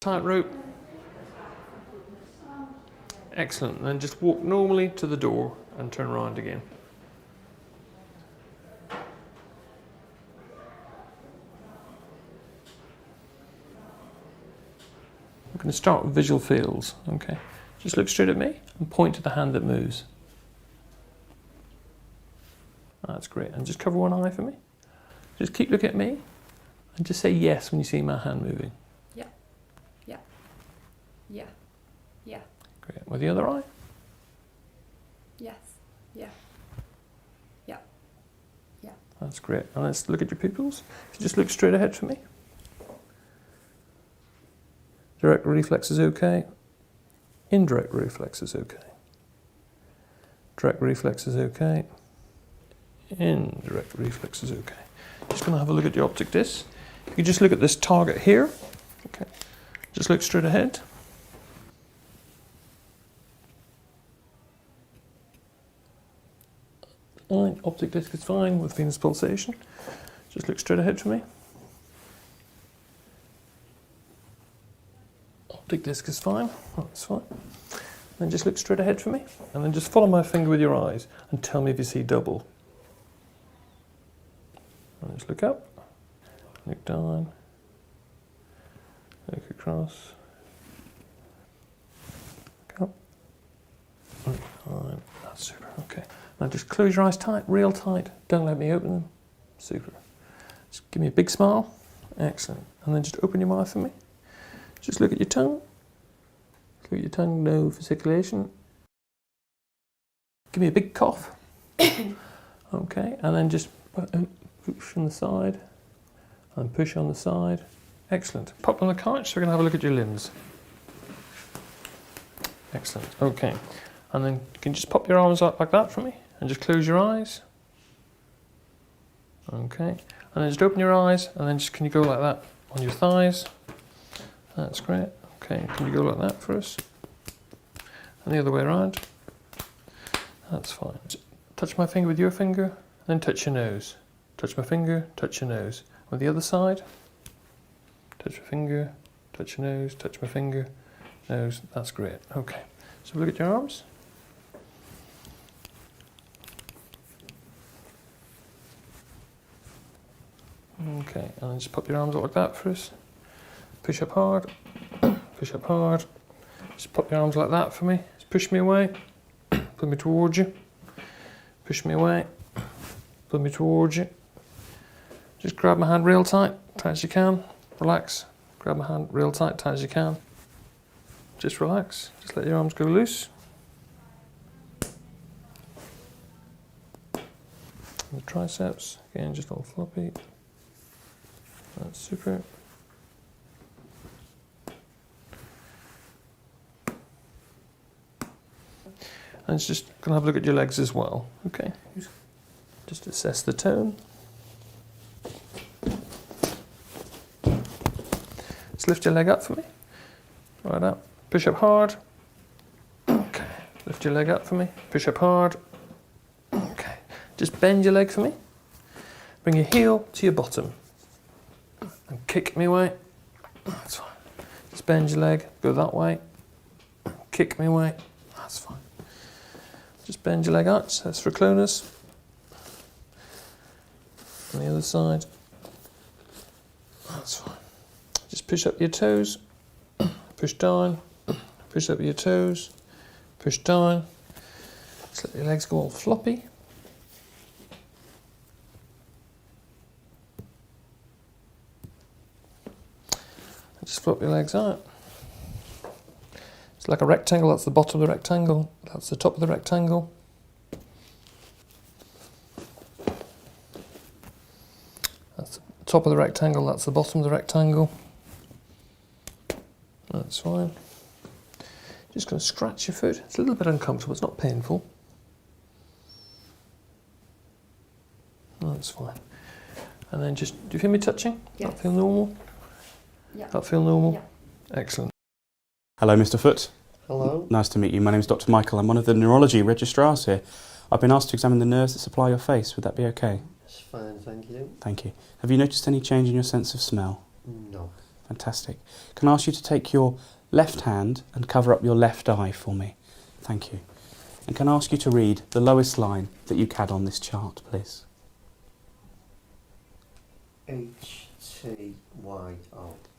Tightrope. Excellent. And then just walk normally to the door and turn around again. I'm going to start with visual fields. Okay. Just look straight at me and point to the hand that moves. That's great. And just cover one eye for me. Just keep looking at me and just say yes when you see my hand moving. Yeah. Yeah. Yeah. Yeah. Great. With the other eye? Yes. Yeah. Yeah. Yeah. That's great. And let's look at your pupils. If you just look straight ahead for me. Direct reflex is okay. Indirect reflex is okay. Direct reflex is okay. Indirect reflex is okay. Just going to have a look at your optic disc. You can just look at this target here. Okay. Just look straight ahead. Fine. Optic disc is fine with venous pulsation. Just look straight ahead for me. Optic disc is fine. That's fine. Then just look straight ahead for me. And then just follow my finger with your eyes and tell me if you see double. And just look up. Look down. Look across. Look up. Look down. That's super. Okay. Now just close your eyes tight, real tight. Don't let me open them. Super. Just give me a big smile. Excellent. And then just open your mouth for me. Just look at your tongue. Look at your tongue, no fasciculation. Give me a big cough. Okay, and then just push on the side and push on the side. Excellent. Pop on the couch so we're going to have a look at your limbs. Excellent. Okay, and then you can just pop your arms out like that for me and just close your eyes. Okay, and then just open your eyes and then just can you go like that on your thighs. That's great. Okay, can you go like that for us? And the other way around. That's fine. Just touch my finger with your finger, then touch your nose. Touch my finger, touch your nose. On the other side, touch your finger, touch your nose, touch my finger, nose. That's great. Okay, so look at your arms. Okay, and then just pop your arms out like that for us. Push up hard, push up hard. Just pop your arms like that for me. Just push me away, pull me towards you. Push me away, pull me towards you. Just grab my hand real tight, tight as you can. Relax. Grab my hand real tight, tight as you can. Just relax. Just let your arms go loose. The triceps, again, just all floppy. That's super. And it's just going to have a look at your legs as well. Okay. Just assess the tone. Just lift your leg up for me. Right up. Push up hard. Okay. Lift your leg up for me. Push up hard. Okay. Just bend your leg for me. Bring your heel to your bottom. And kick me away. That's fine. Just bend your leg. Go that way. Kick me away. That's fine. Just bend your leg out, so that's for clonus. On the other side. That's fine. Just push up your toes, push down, push up your toes, push down. Just let your legs go all floppy. And just flop your legs out. It's like a rectangle, that's the bottom of the rectangle, that's the top of the rectangle. That's the top of the rectangle, that's the bottom of the rectangle. That's fine. Just going to scratch your foot. It's a little bit uncomfortable, it's not painful. That's fine. And then just, do you feel me touching? Yes. That feel normal? Yeah. That feel normal? Yeah. Excellent. Hello, Mr. Foot. Hello. Nice to meet you. My name is Dr. Michael. I'm one of the neurology registrars here. I've been asked to examine the nerves that supply your face. Would that be okay? It's fine, thank you. Thank you. Have you noticed any change in your sense of smell? No. Fantastic. Can I ask you to take your left hand and cover up your left eye for me? Thank you. And can I ask you to read the lowest line that you can on this chart, please? HTYO.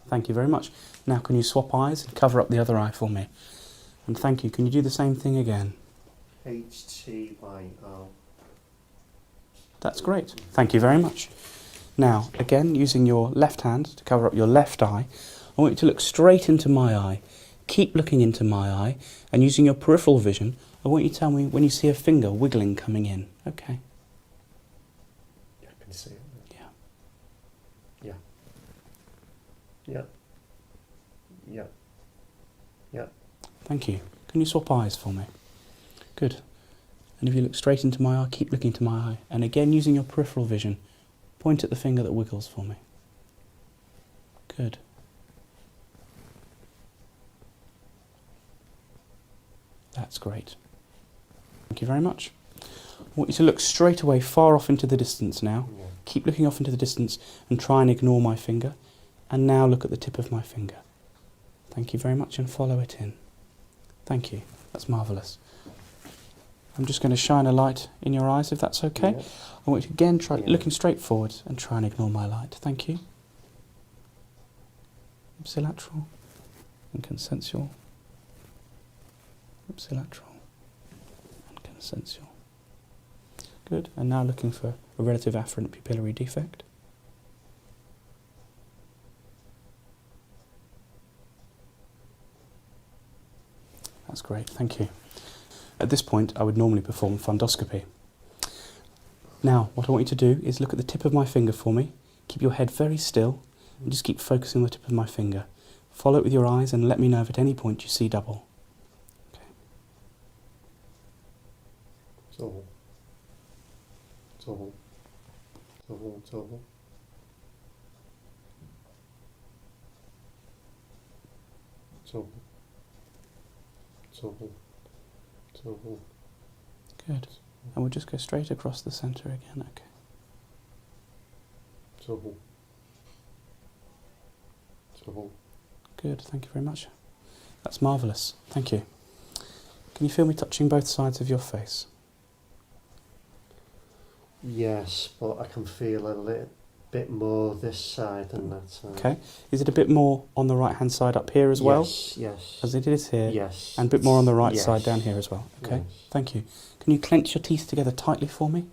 Thank you very much. Now can you swap eyes and cover up the other eye for me? And thank you. Can you do the same thing again? HTYO. That's great. Thank you very much. Now, again, using your left hand to cover up your left eye, I want you to look straight into my eye. Keep looking into my eye, and using your peripheral vision, I want you to tell me when you see a finger wiggling coming in. Okay. I can see it. Yeah. Yeah. Yeah. Yeah. Yeah. Thank you. Can you swap eyes for me? Good. And if you look straight into my eye, keep looking into my eye. And again, using your peripheral vision, point at the finger that wiggles for me. Good. That's great. Thank you very much. I want you to look straight away, far off into the distance now. Yeah. Keep looking off into the distance and try and ignore my finger. And now look at the tip of my finger. Thank you very much, and follow it in. Thank you. That's marvellous. I'm just going to shine a light in your eyes, if that's okay. Yeah. I want you to again try Yeah. looking straight forward and try and ignore my light. Thank you. Ipsilateral and consensual. Ipsilateral and consensual. Good. And now looking for a relative afferent pupillary defect. That's great. Thank you. At this point, I would normally perform fundoscopy. Now, what I want you to do is look at the tip of my finger for me. Keep your head very still and just keep focusing on the tip of my finger. Follow it with your eyes and let me know if at any point you see double. Okay. Double. Double. Double. Double. Double. Double. Double. Good. And we'll just go straight across the centre again. Okay. Double. Double. Good. Thank you very much. That's marvellous. Thank you. Can you feel me touching both sides of your face? Yes, but I can feel a little bit more this side than that side. Okay. Is it a bit more on the right hand side up here as well? Yes, yes. As it is here? Yes. And a bit more on the right Yes. side down here as well. Okay. Yes. Thank you. Can you clench your teeth together tightly for me?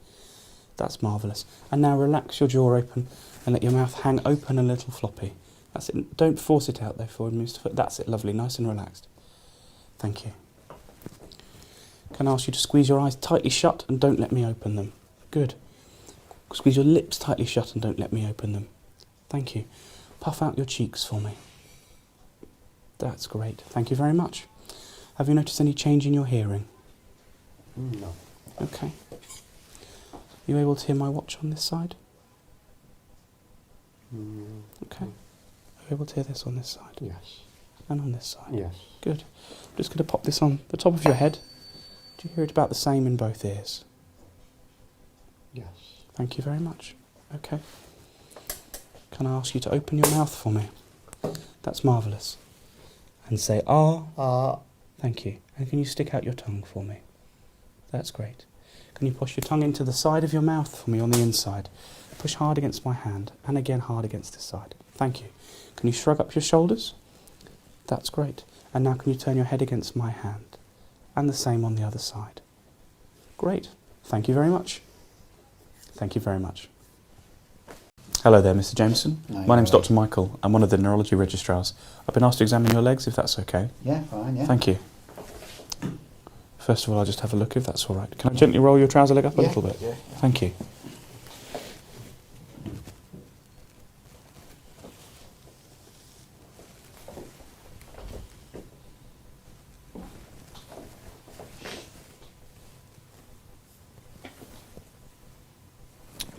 That's marvellous. And now relax your jaw open and let your mouth hang open and a little floppy. That's it. Don't force it out though forward moves to foot. That's it. Lovely. Nice and relaxed. Thank you. Can I ask you to squeeze your eyes tightly shut and don't let me open them? Good. Squeeze your lips tightly shut and don't let me open them. Thank you. Puff out your cheeks for me. That's great. Thank you very much. Have you noticed any change in your hearing? No. Okay. Are you able to hear my watch on this side? Mm, Okay. Are you able to hear this on this side? yes. And on this side? Yes. Good. I'm just going to pop this on the top of your head. Do you hear it about the same in both ears? Yes. Thank you very much. Okay. Can I ask you to open your mouth for me? That's marvellous. And say, ah. Thank you. And can you stick out your tongue for me? That's great. Can you push your tongue into the side of your mouth for me on the inside? Push hard against my hand and again hard against this side. Thank you. Can you shrug up your shoulders? That's great. And now can you turn your head against my hand? And the same on the other side. Great. Thank you very much. Thank you very much. Hello there, Mr. Jameson. No, My name's you're right. Dr. Michael. I'm one of the neurology registrars. I've been asked to examine your legs, if that's okay. Yeah, fine, yeah. Thank you. First of all, I'll just have a look, if that's all right. Can I gently roll your trouser leg up a Yeah, little bit? yeah. Thank you.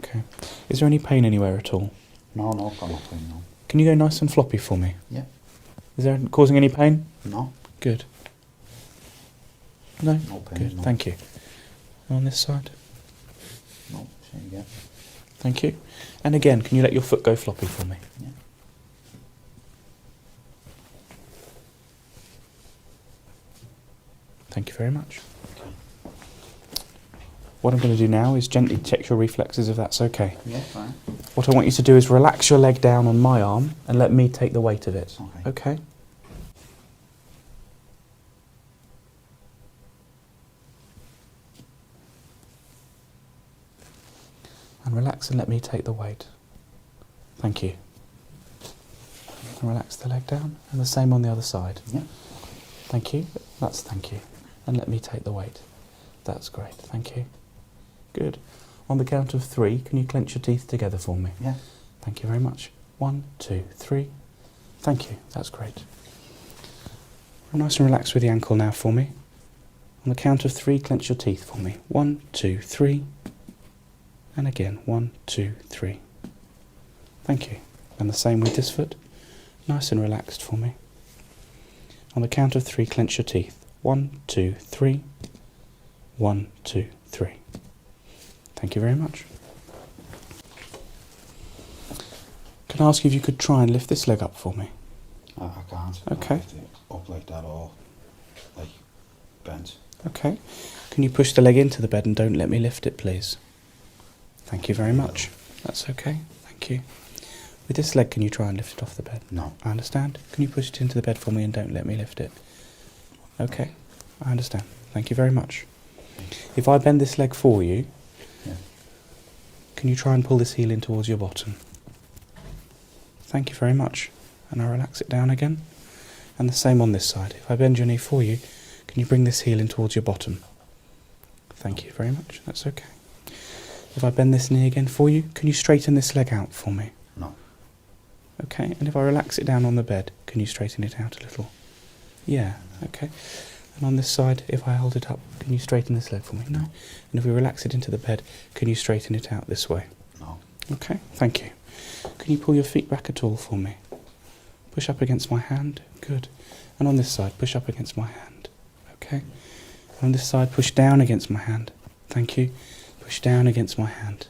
Okay. Is there any pain anywhere at all? No, got nothing, no. Can you go nice and floppy for me? Yeah. Is there causing any pain? No, Good. No? no pain, Good, no. thank you. And on this side? No, same again. Thank you. And again, can you let your foot go floppy for me? Yeah. Thank you very much. What I'm going to do now is gently check your reflexes, if that's okay. Yeah, fine. What I want you to do is relax your leg down on my arm and let me take the weight of it. Okay. Okay? And relax and let me take the weight. Thank you. And relax the leg down, and the same on the other side. Yeah. Thank you. That's thank you. And let me take the weight. That's great. Thank you. Good. On the count of 3, can you clench your teeth together for me? Yeah. Thank you very much. 1, 2, 3. Thank you. That's great. Nice and relaxed with the ankle now for me. On the count of 3, clench your teeth for me. 1, 2, 3. And again, 1, 2, 3. Thank you. And the same with this foot. Nice and relaxed for me. On the count of 3, clench your teeth. 1, 2, 3. 1, 2, 3. Thank you very much. Can I ask you if you could try and lift this leg up for me? I can't. Okay. I lift it up like that or like bent. Okay. Can you push the leg into the bed and don't let me lift it, please? Thank you very much. That's okay. Thank you. With this leg, can you try and lift it off the bed? No. I understand. Can you push it into the bed for me and don't let me lift it? Okay. I understand. Thank you very much. If I bend this leg for you, Yeah. can you try and pull this heel in towards your bottom? Thank you very much. And I relax it down again. And the same on this side. If I bend your knee for you, can you bring this heel in towards your bottom? Thank you very much. That's okay. If I bend this knee again for you, can you straighten this leg out for me? No. Okay. And if I relax it down on the bed, can you straighten it out a little? Yeah. Okay. And on this side, if I hold it up, can you straighten this leg for me? No. And if we relax it into the bed, can you straighten it out this way? No. Okay. Thank you. Can you pull your feet back at all for me? Push up against my hand. Good. And on this side, push up against my hand. Okay. And on this side, push down against my hand. Thank you. Push down against my hand.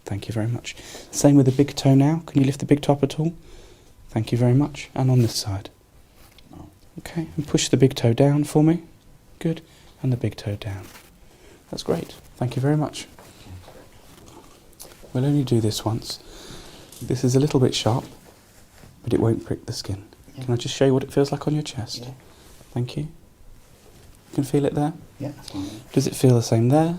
Thank you very much. Same with the big toe now. Can you lift the big toe up at all? Thank you very much. And on this side. No. Okay. And push the big toe down for me. Good. And the big toe down. That's great. Thank you very much. We'll only do this once. This is a little bit sharp, but it won't prick the skin. Yeah. Can I just show you what it feels like on your chest? Yeah. Thank you. You can feel it there? Yeah, that's fine. Does it feel the same there?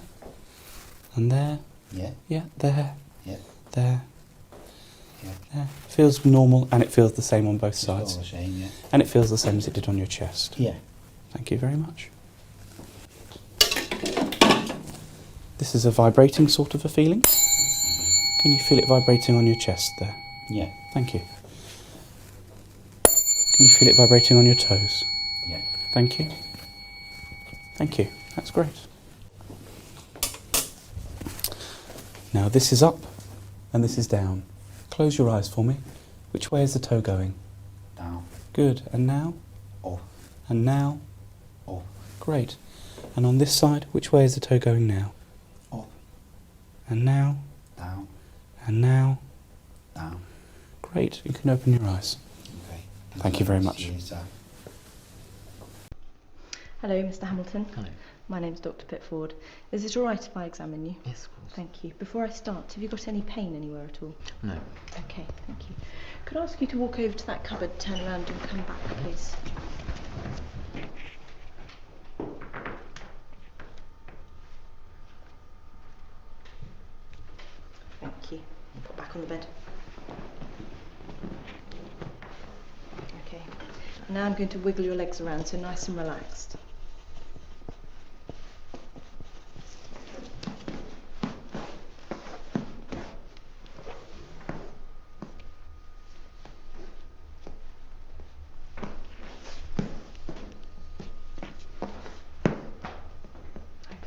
And there? Yeah. Yeah, there. Yeah. There. Yeah. There. Feels normal, and it feels the same on both It's all sides. the same, yeah. And it feels the same as it did on your chest. Yeah. Thank you very much. This is a vibrating sort of a feeling. Can you feel it vibrating on your chest there? Yeah. Thank you. Can you feel it vibrating on your toes? Yeah. Thank you. Thank you. That's great. Now this is up and this is down. Close your eyes for me. Which way is the toe going? Down. Good. And now? Up. And now? Up. Great. And on this side, which way is the toe going now? Up. And now? Down. And now? Down. Great. You can open your eyes. Okay. Thank you very much. Cheers, Dad. Hello, Mr. Hamilton. Hello. My name's Dr. Pitford. Is it all right if I examine you? Yes, of course. Thank you. Before I start, have you got any pain anywhere at all? No. Okay, thank you. Could I ask you to walk over to that cupboard, turn around and come back, please? Thank you. Put back on the bed. Okay. Now I'm going to wiggle your legs around, so nice and relaxed.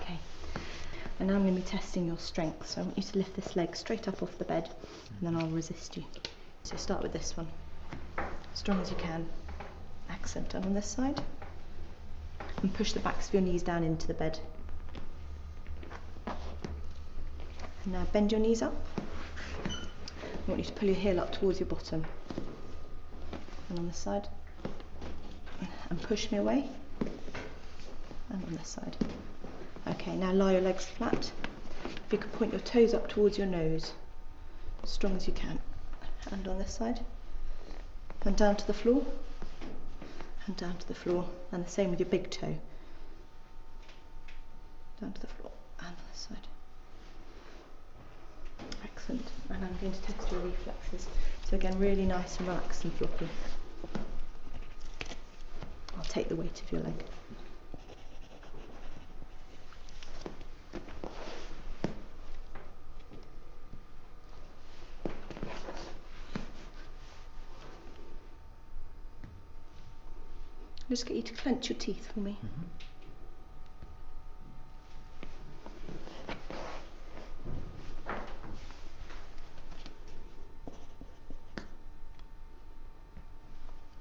Okay. And now I'm going to be testing your strength, so I want you to lift this leg straight up off the bed, and then I'll resist you. So start with this one. Strong as you can. Excellent. And on this side. And push the backs of your knees down into the bed. And now bend your knees up. I want you to pull your heel up towards your bottom. And on this side. And push me away. and on this side. Okay, now lie your legs flat. If you could point your toes up towards your nose, as strong as you can. And on this side, and down to the floor, and down to the floor, and the same with your big toe. Down to the floor, and on this side. Excellent. And I'm going to test your reflexes. So again, really nice and relaxed and floppy. I'll take the weight of your leg. I'll just get you to clench your teeth for me.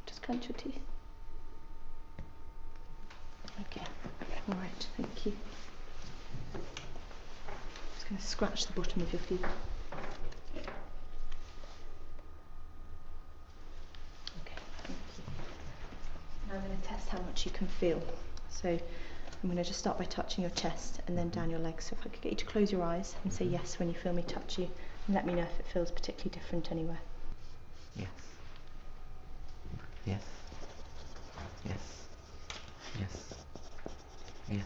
Just clench your teeth. Okay, all right, thank you. Just going to scratch the bottom of your feet. Okay, thank you. Now I'm going to test how much you can feel. So I'm going to just start by touching your chest and then down your legs. So if I could get you to close your eyes and say yes when you feel me touch you, and let me know if it feels particularly different anywhere. Yes. Yes. Yes. Yes. Yes.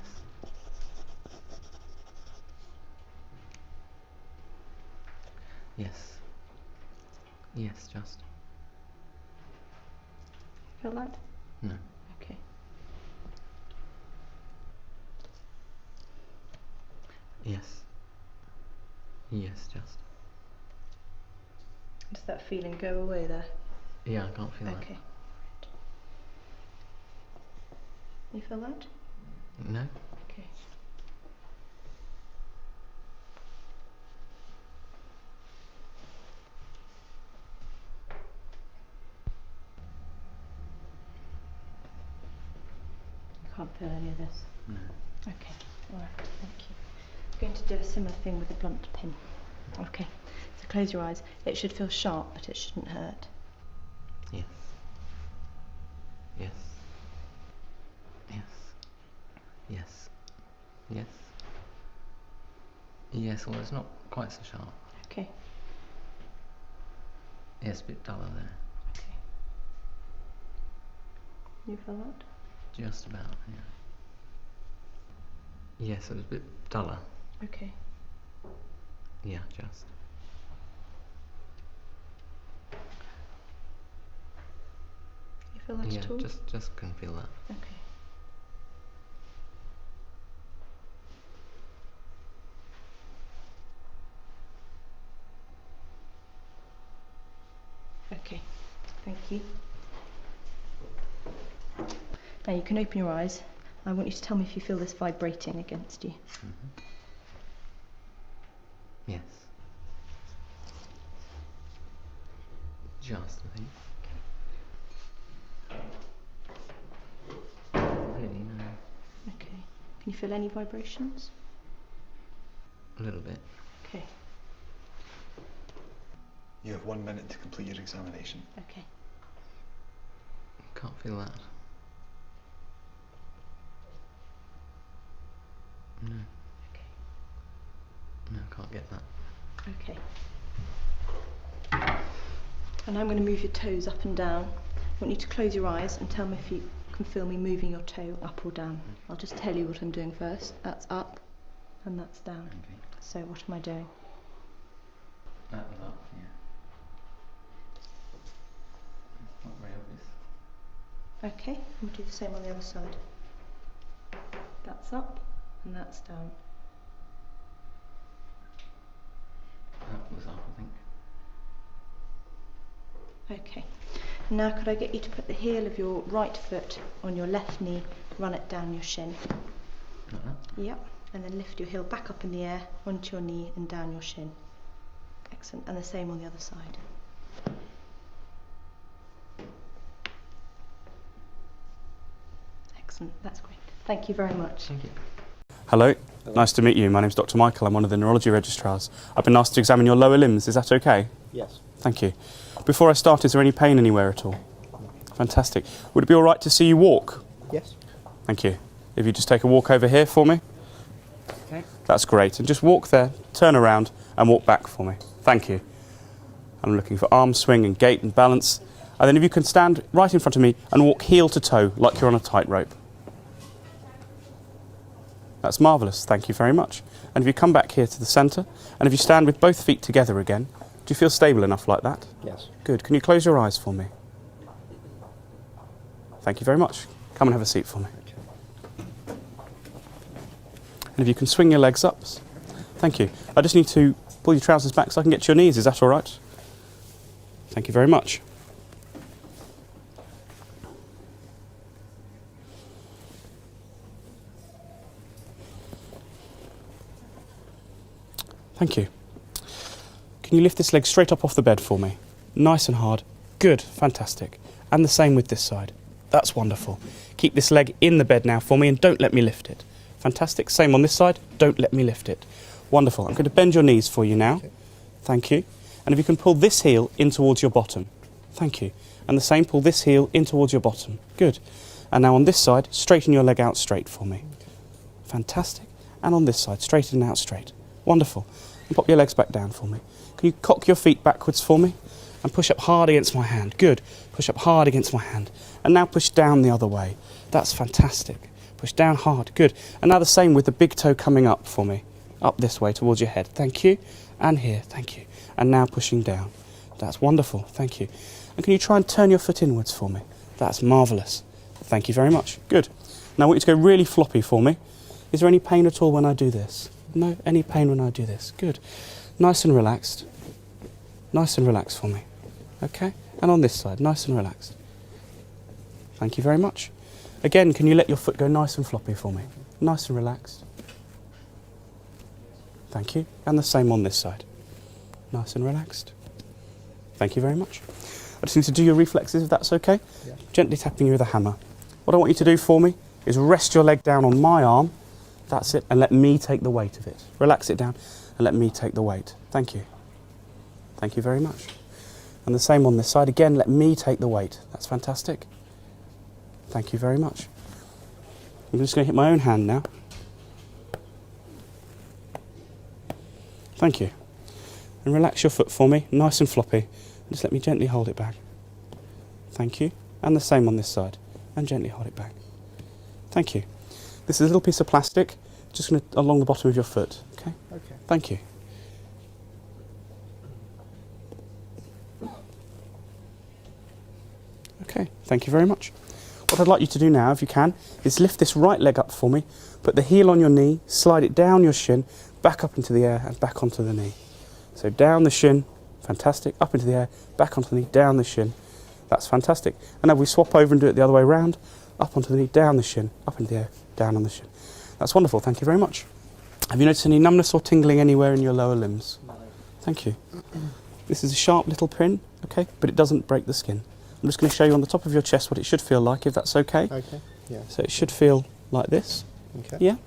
Yes. Yes, just. Feel that? No. Okay. Yes. Yes, just. Does that feeling go away there? Yeah, I can't feel Okay. Right. You feel that? that. No. Okay. You can't feel any of this? No. Okay, alright, thank you. I'm going to do a similar thing with a blunt pin. Okay, so close your eyes. It should feel sharp, but it shouldn't hurt. Yes. Yes. Yes. Yes. Yes. Yes, well, it's not quite so sharp. Okay, Yes, a bit duller there. okay. You feel that? Just about, yeah. Yes, it was a bit duller. Okay. Yeah, just. You feel that Yeah, at all? just can feel that. Okay. Okay, thank you. Now you can open your eyes. I want you to tell me if you feel this vibrating against you. Yes. Just, I think. Really, no. Okay. Can you feel any vibrations? A little bit. Okay. You have 1 minute to complete your examination. Okay. Can't feel that. No. Okay. No, can't get that. Okay. And I'm going to move your toes up and down. I want you to close your eyes and tell me if you can feel me moving your toe up or down. I'll just tell you what I'm doing first. That's up and that's down. Okay. So what am I doing? That was up, yeah. Not very obvious. Okay, we'll do the same on the other side. That's up and that's down. That was up, I think. Okay. Now could I get you to put the heel of your right foot on your left knee, run it down your shin. Like that? Yep. And then lift your heel back up in the air, onto your knee and down your shin. Excellent. And the same on the other side. Excellent. That's great. Thank you very much. Thank you. Hello, nice to meet you. My name's Dr. Michael. I'm one of the neurology registrars. I've been asked to examine your lower limbs. Is that okay? Yes. Thank you. Before I start, is there any pain anywhere at all? Fantastic. Would it be all right to see you walk? Yes. Thank you. If you just take a walk over here for me. Okay. That's great. And just walk there, turn around and walk back for me. Thank you. I'm looking for arm swing and gait and balance. And then if you can stand right in front of me and walk heel to toe like you're on a tightrope. That's marvellous. Thank you very much. And if you come back here to the centre, and if you stand with both feet together again, do you feel stable enough like that? Yes. Good. Can you close your eyes for me? Thank you very much. Come and have a seat for me. And if you can swing your legs up. Thank you. I just need to pull your trousers back so I can get to your knees. Is that all right? Thank you very much. Thank you. Can you lift this leg straight up off the bed for me? Nice and hard. Good. Fantastic. And the same with this side. That's wonderful. Keep this leg in the bed now for me and don't let me lift it. Fantastic. Same on this side. Don't let me lift it. Wonderful. I'm going to bend your knees for you now. Okay. Thank you. And if you can pull this heel in towards your bottom. Thank you. And the same, pull this heel in towards your bottom. Good. And now on this side, straighten your leg out straight for me. Fantastic. And on this side, straighten out straight. Wonderful. And pop your legs back down for me. Can you cock your feet backwards for me? And push up hard against my hand. Good. Push up hard against my hand. And now push down the other way. That's fantastic. Push down hard. Good. And now the same with the big toe coming up for me. Up this way towards your head. Thank you. And here. Thank you. And now pushing down. That's wonderful. Thank you. And can you try and turn your foot inwards for me? That's marvellous. Thank you very much. Good. Now I want you to go really floppy for me. Is there any pain at all when I do this? No? Any pain when I do this? Good. Nice and relaxed. Nice and relaxed for me. Okay? And on this side, nice and relaxed. Thank you very much. Again, can you let your foot go nice and floppy for me? Nice and relaxed. Thank you. And the same on this side. Nice and relaxed. Thank you very much. I just need to do your reflexes if that's okay. Yeah. Gently tapping you with a hammer. What I want you to do for me is rest your leg down on my arm. That's it. And let me take the weight of it. Relax it down and let me take the weight. Thank you. Thank you very much. And the same on this side. Again, let me take the weight. That's fantastic. Thank you very much. I'm just going to hit my own hand now. Thank you. And relax your foot for me, nice and floppy. Just let me gently hold it back. Thank you. And the same on this side. And gently hold it back. Thank you. This is a little piece of plastic, just going to along the bottom of your foot. Okay? Okay. Thank you. Okay, thank you very much. What I'd like you to do now, if you can, is lift this right leg up for me, put the heel on your knee, slide it down your shin, back up into the air and back onto the knee. So down the shin, fantastic, up into the air, back onto the knee, down the shin. That's fantastic. And now we swap over and do it the other way around, up onto the knee, down the shin, up into the air, down on the shin. That's wonderful, thank you very much. Have you noticed any numbness or tingling anywhere in your lower limbs? No. Thank you. This is a sharp little pin, okay, but it doesn't break the skin. I'm just going to show you on the top of your chest what it should feel like, if that's okay. Okay. Yeah. So it should feel like this. Okay. Yeah?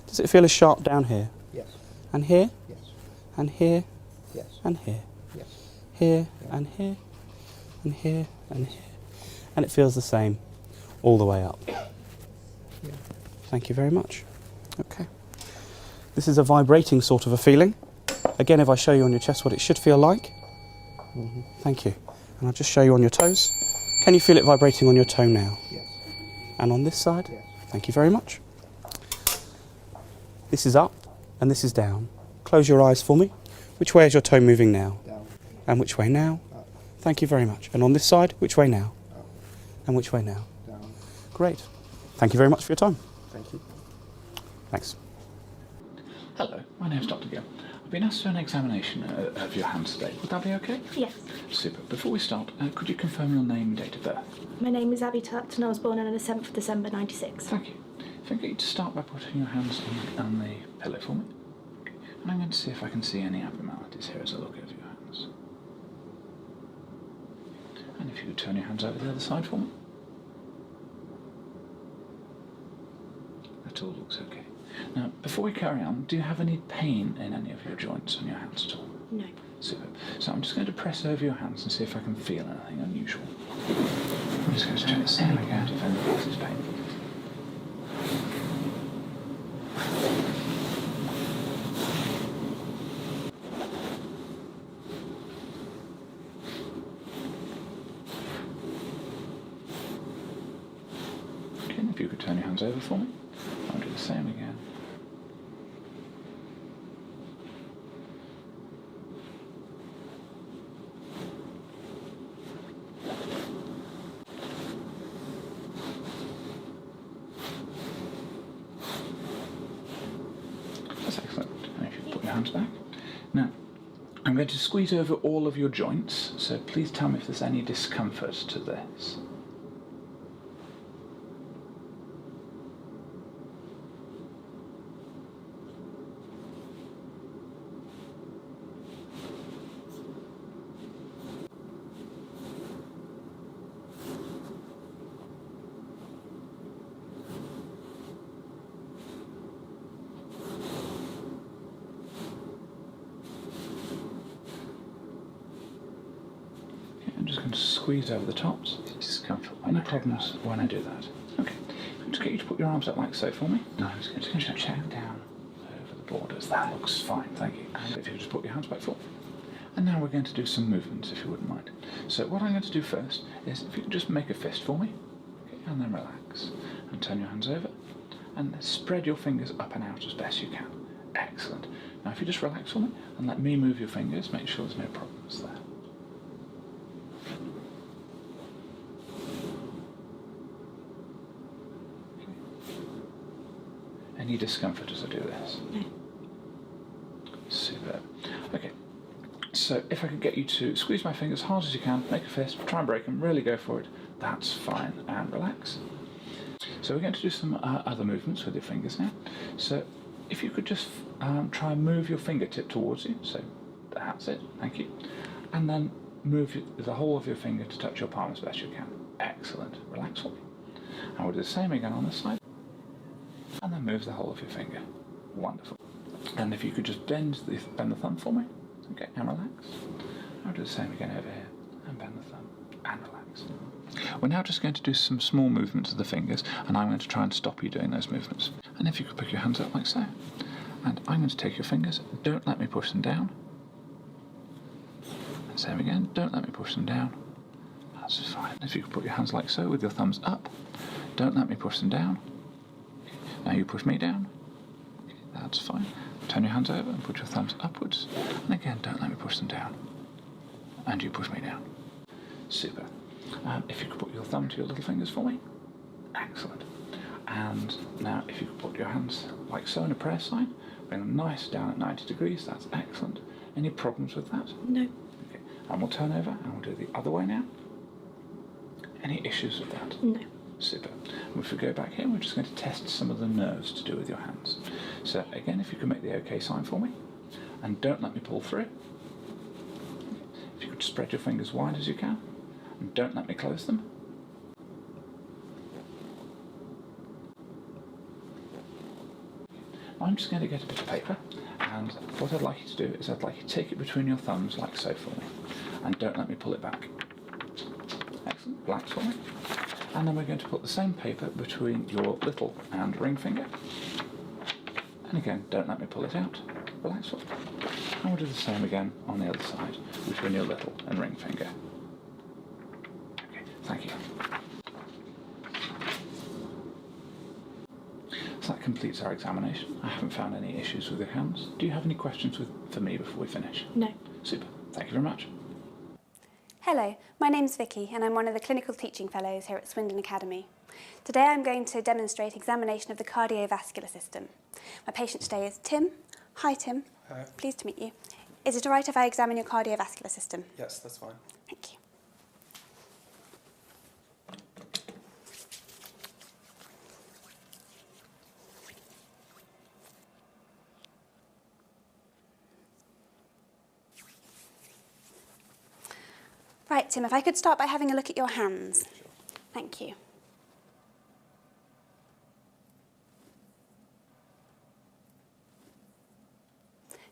Does it feel as sharp down here? Yes. And here? Yes. And here? Yes. And here? Yes. Here and here and here and here. And it feels the same all the way up. Yeah. Thank you very much. Okay. This is a vibrating sort of a feeling. Again, if I show you on your chest what it should feel like. Mm-hmm. Thank you. And I'll just show you on your toes. Can you feel it vibrating on your toe now? Yes. And on this side? Yes. Thank you very much. This is up and this is down. Close your eyes for me. Which way is your toe moving now? Down. And which way now? Up. Thank you very much. And on this side, which way now? Up. And which way now? Down. Great. Thank you very much for your time. Thank you. Thanks. Hello, my name's Dr. Gill. I've been asked to do an examination of your hands today. Would that be okay? Yes. Super. Before we start, could you confirm your name and date of birth? My name is Abby Tutt and I was born on the 7th of December 96. Thank you. If I can get you to start by putting your hands on the pillow for me. Okay. And I'm going to see if I can see any abnormalities here as I look over your hands. And if you could turn your hands over the other side for me. That all looks okay. Now, before we carry on, do you have any pain in any of your joints on your hands at all? No. Super. So I'm just going to press over your hands and see if I can feel anything unusual. I'm just going to check. There we go. If any place is painful. Okay, and if you could turn your hands over for me, I'll do the same again. That's excellent. And if you put your hands back. Now, I'm going to squeeze over all of your joints, so please tell me if there's any discomfort to this. I'm just going to squeeze over the tops. Discomfort. Any problems when I do that? Okay. I'm just get you to put your arms up like so for me. No, I'm just going to check down over the borders. That looks fine, thank you. And if you just put your hands back forward. And now we're going to do some movements, if you wouldn't mind. So what I'm going to do first is if you could just make a fist for me, okay, and then relax, and turn your hands over, and spread your fingers up and out as best you can. Excellent. Now if you just relax for me, and let me move your fingers, make sure there's no problems there. Any discomfort as I do this? No. Superb. Okay, so if I could get you to squeeze my fingers as hard as you can, make a fist, try and break them, really go for it, that's fine, and relax. So we're going to do some other movements with your fingers now. So if you could just try and move your fingertip towards you, so that's it, thank you, and then move the whole of your finger to touch your palm as best you can. Excellent, relax for me. And we'll do the same again on this side. And then move the whole of your finger. Wonderful. And if you could just bend the thumb for me, okay, and relax. I'll do the same again over here, and bend the thumb, and relax. We're now just going to do some small movements of the fingers, and I'm going to try and stop you doing those movements. And if you could pick your hands up like so, and I'm going to take your fingers, don't let me push them down. And same again, don't let me push them down. That's fine. If you could put your hands like so with your thumbs up, don't let me push them down. Now you push me down. Okay, that's fine. Turn your hands over and put your thumbs upwards. And again, don't let me push them down. And you push me down. Super. If you could put your thumb to your little fingers for me. Excellent. And now if you could put your hands like so in a prayer sign, bring them nice down at 90 degrees. That's excellent. Any problems with that? No. Okay. And we'll turn over and we'll do the other way now. Any issues with that? No. Super. And if we go back here, we're just going to test some of the nerves to do with your hands. So again, if you can make the OK sign for me, and don't let me pull through. If you could spread your fingers wide as you can, and don't let me close them. I'm just going to get a bit of paper, and what I'd like you to do is I'd like you to take it between your thumbs like so for me, and don't let me pull it back. Excellent. Relax for me. And then we're going to put the same paper between your little and ring finger. And again, don't let me pull it out. Relax for me. And we'll do the same again on the other side, between your little and ring finger. Okay, thank you. So that completes our examination. I haven't found any issues with your hands. Do you have any questions for me before we finish? No. Super. Thank you very much. Hello, my name's Vicky and I'm one of the Clinical Teaching Fellows here at Swindon Academy. Today I'm going to demonstrate examination of the cardiovascular system. My patient today is Tim. Hi Tim. Hi. Pleased to meet you. Is it alright if I examine your cardiovascular system? Yes, that's fine. Thank you. Right, Tim, if I could start by having a look at your hands. Sure. Thank you.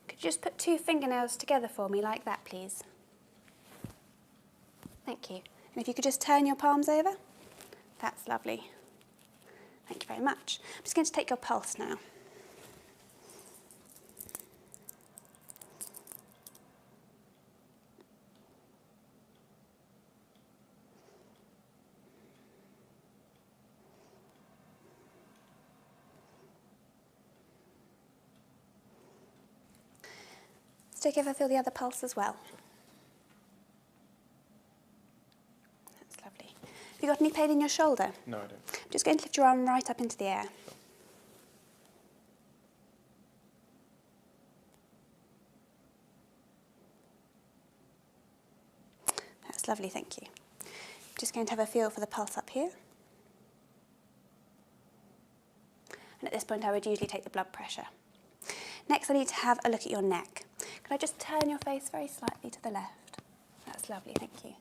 Could you just put 2 fingernails together for me like that, please? Thank you. And if you could just turn your palms over. That's lovely. Thank you very much. I'm just going to take your pulse now. Is it okay if I feel the other pulse as well? That's lovely. Have you got any pain in your shoulder? No, I don't. I'm just going to lift your arm right up into the air. That's lovely, thank you. I'm just going to have a feel for the pulse up here. And at this point I would usually take the blood pressure. Next I need to have a look at your neck. Can I just turn your face very slightly to the left? That's lovely, thank you.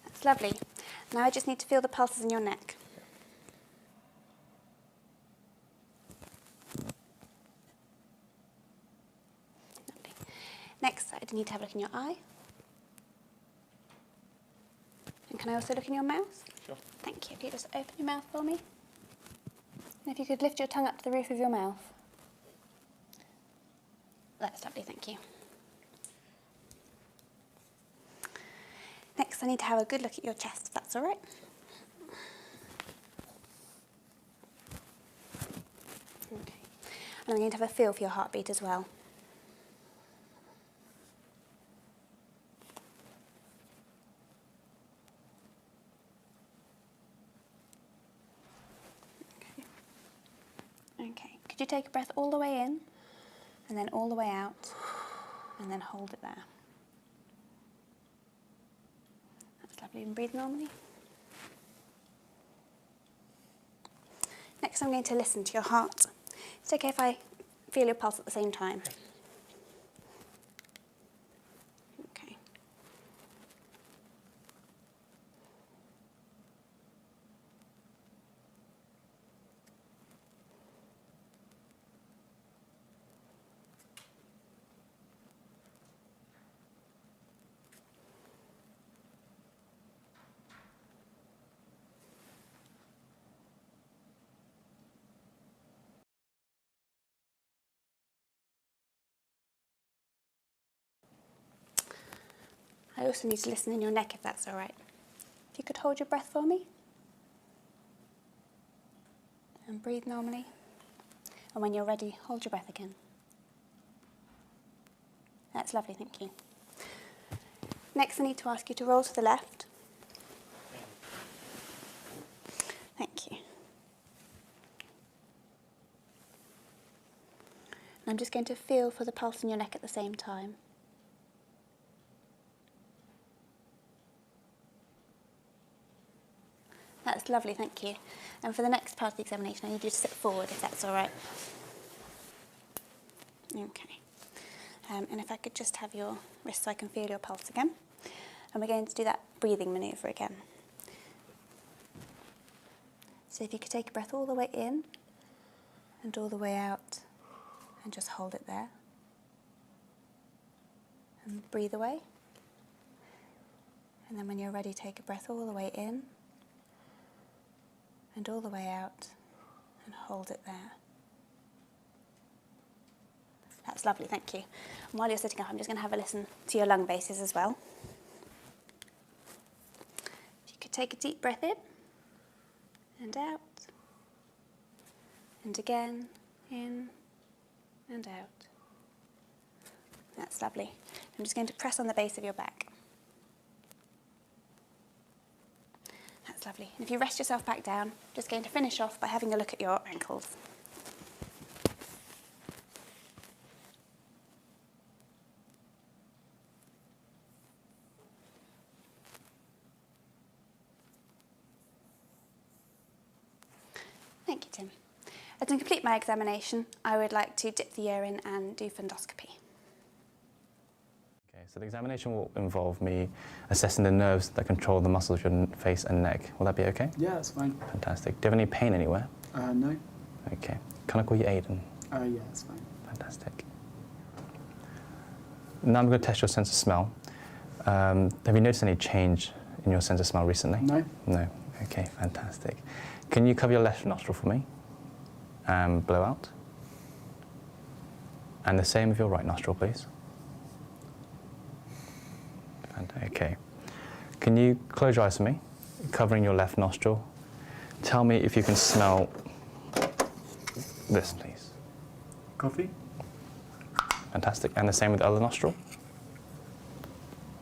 That's lovely. Now I just need to feel the pulses in your neck. Lovely. Next I need to have a look in your eye. And can I also look in your mouth? Sure. Thank you. Can you just open your mouth for me? And if you could lift your tongue up to the roof of your mouth. That's lovely, thank you. Next, I need to have a good look at your chest, if that's all right. Okay. And I'm going to have a feel for your heartbeat as well. Okay, could you take a breath all the way in, and then all the way out, and then hold it there. That's lovely, and breathe normally. Next I'm going to listen to your heart. It's okay if I feel your pulse at the same time. Okay. I also need to listen in your neck if that's all right. If you could hold your breath for me. And breathe normally. And when you're ready, hold your breath again. That's lovely, thank you. Next, I need to ask you to roll to the left. Thank you. And I'm just going to feel for the pulse in your neck at the same time. That's lovely, thank you. And for the next part of the examination, I need you to sit forward, if that's all right. Okay. And if I could just have your wrist so I can feel your pulse again. And we're going to do that breathing manoeuvre again. So if you could take a breath all the way in and all the way out and just hold it there. And breathe away. And then when you're ready, take a breath all the way in and all the way out and hold it there. That's lovely, thank you. And while you're sitting up, I'm just going to have a listen to your lung bases as well. If you could take a deep breath in and out, and again, in and out. That's lovely. I'm just going to press on the base of your back. That's lovely. And if you rest yourself back down, I'm just going to finish off by having a look at your ankles. Thank you, Tim. To complete my examination, I would like to dip the ear in and do fundoscopy. Okay, so the examination will involve me assessing the nerves that control the muscles of your face and neck. Will that be okay? Yeah, that's fine. Fantastic. Do you have any pain anywhere? No. Okay. Can I call you Aidan? Yeah, that's fine. Fantastic. Now I'm going to test your sense of smell. Have you noticed any change in your sense of smell recently? No. No. Okay, fantastic. Can you cover your left nostril for me? And blow out. And the same with your right nostril, please. Okay. Can you close your eyes for me, covering your left nostril? Tell me if you can smell This, please. Coffee? Fantastic. And the same with the other nostril.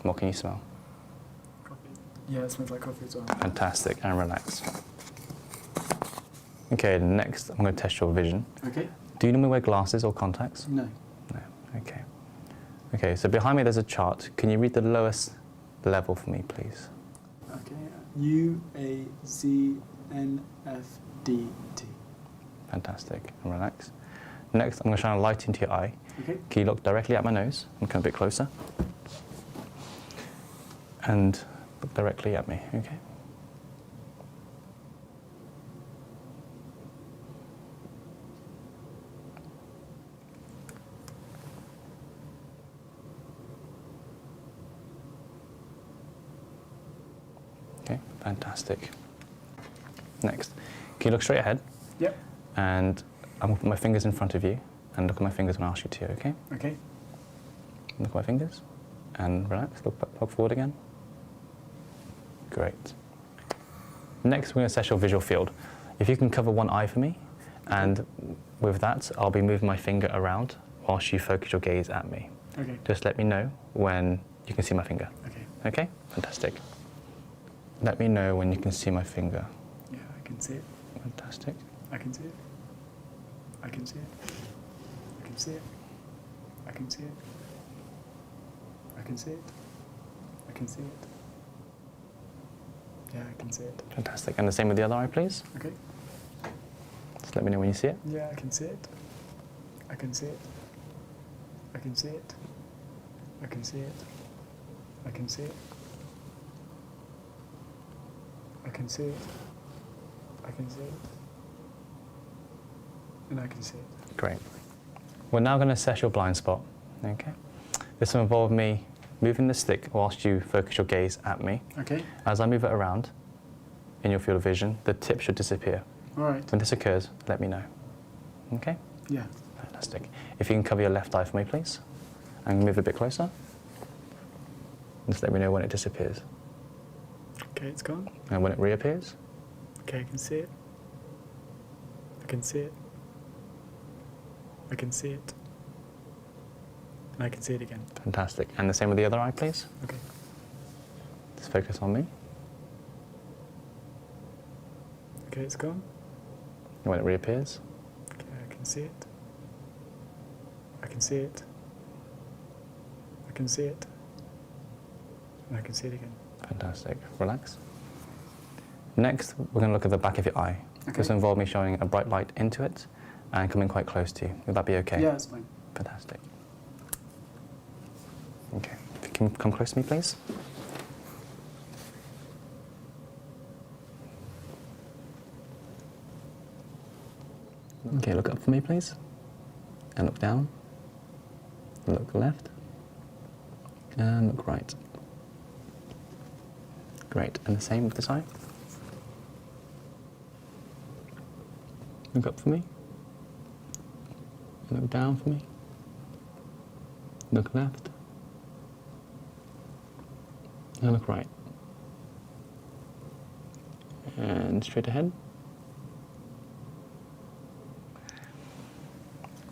What can you smell? Coffee. Yeah, it smells like coffee as well. Fantastic. And relax. Okay, next I'm going to test your vision. Okay. Do you normally wear glasses or contacts? No. No. Okay. Okay, so behind me there's a chart. Can you read the lowest level for me, please? Okay. UAZNFDT. Fantastic. And relax. Next, I'm going to shine a light into your eye. Okay. Can you look directly at my nose and come a bit closer? And look directly at me, okay? Okay, fantastic. Next, can you look straight ahead? Yep. And I'm going to put my fingers in front of you and look at my fingers when I ask you to, okay? Okay. Look at my fingers and relax. Look forward again. Great. Next, we're going to assess your visual field. If you can cover one eye for me, and with that, I'll be moving my finger around whilst you focus your gaze at me. Okay. Just let me know when you can see my finger. Okay. Okay? Fantastic. Let me know when you can see my finger. Yeah, I can see it. Fantastic. I can see it. I can see it. I can see it. I can see it. I can see it. I can see it. Yeah, I can see it. Fantastic. And the same with the other eye, please. Okay. Just let me know when you see it. Yeah, I can see it. I can see it. I can see it. I can see it. I can see it. I can see it. I can see it. And I can see it. Great. We're now going to assess your blind spot. Okay. This will involve me moving the stick whilst you focus your gaze at me. Okay. As I move it around in your field of vision, the tip should disappear. All right. When this occurs, let me know. Okay? Yeah. Fantastic. If you can cover your left eye for me, please, and move a bit closer. Just let me know when it disappears. Okay, it's gone. And when it reappears. Okay, I can see it. I can see it. I can see it. And I can see it again. Fantastic. And the same with the other eye, please. Okay. Just focus on me. Okay, it's gone. And when it reappears. Okay, I can see it. I can see it. I can see it. And I can see it again. Fantastic. Relax. Next, we're going to look at the back of your eye. Okay. This will involve me shining a bright light into it and coming quite close to you. Would that be okay? Yeah, it's fine. Fantastic. Okay. If you can come close to me, please. Okay, look up for me, please. And look down. Look left. And look right. Great. And the same with this eye. Look up for me. Look down for me. Look left. And look right. And straight ahead.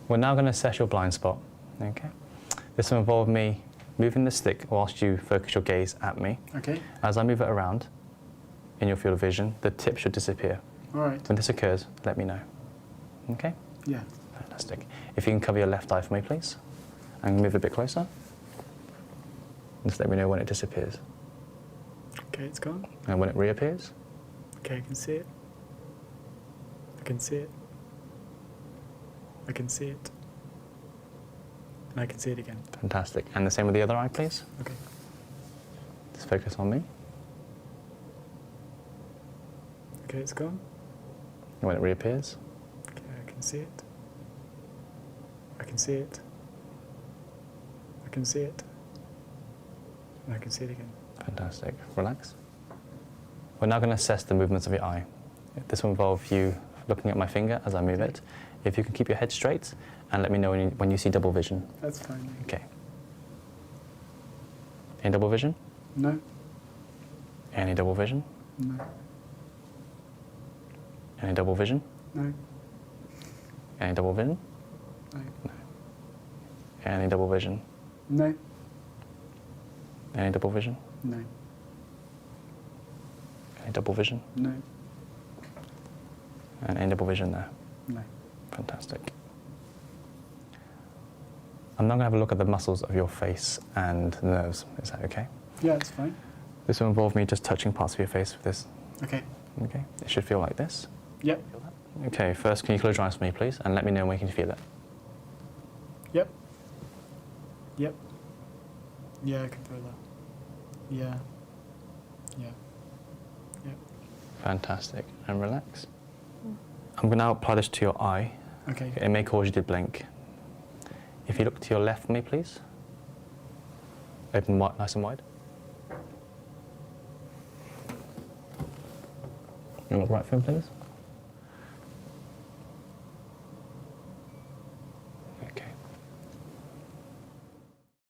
We're now going to assess your blind spot. Okay. This will involve me moving the stick whilst you focus your gaze at me. Okay. As I move it around in your field of vision, the tip should disappear. All right. When this occurs, let me know. Okay? Yeah. Fantastic. If you can cover your left eye for me, please, and move a bit closer. Just let me know when it disappears. Okay, it's gone. And when it reappears. Okay, I can see it. I can see it. I can see it. And I can see it again. Fantastic. And the same with the other eye, please. Okay. Just focus on me. Okay, it's gone. And when it reappears. Okay, I can see it. I can see it. I can see it. And I can see it again. Fantastic. Relax. We're now going to assess the movements of your eye. This will involve you looking at my finger as I move it. If you can keep your head straight and let me know when you see double vision. That's fine. Okay. Any double vision? No. Any double vision? No. Any double vision? No. Any double vision? No. No. Any double vision? No. Any double vision? No. Any double vision? No. And any double vision there? No. Fantastic. I'm now going to have a look at the muscles of your face and the nerves. Is that okay? Yeah, it's fine. This will involve me just touching parts of your face with this. Okay. Okay. It should feel like this. Yep. Okay, first can you close your eyes for me, please, and let me know when you can feel it. Yep. Yep. Yeah, I can feel that. Yeah. Yeah. Yep. Fantastic. And relax. I'm going to now apply this to your eye. Okay. It may cause you to blink. If you look to your left for me, please. Open wide, nice and wide. And look right for me, please.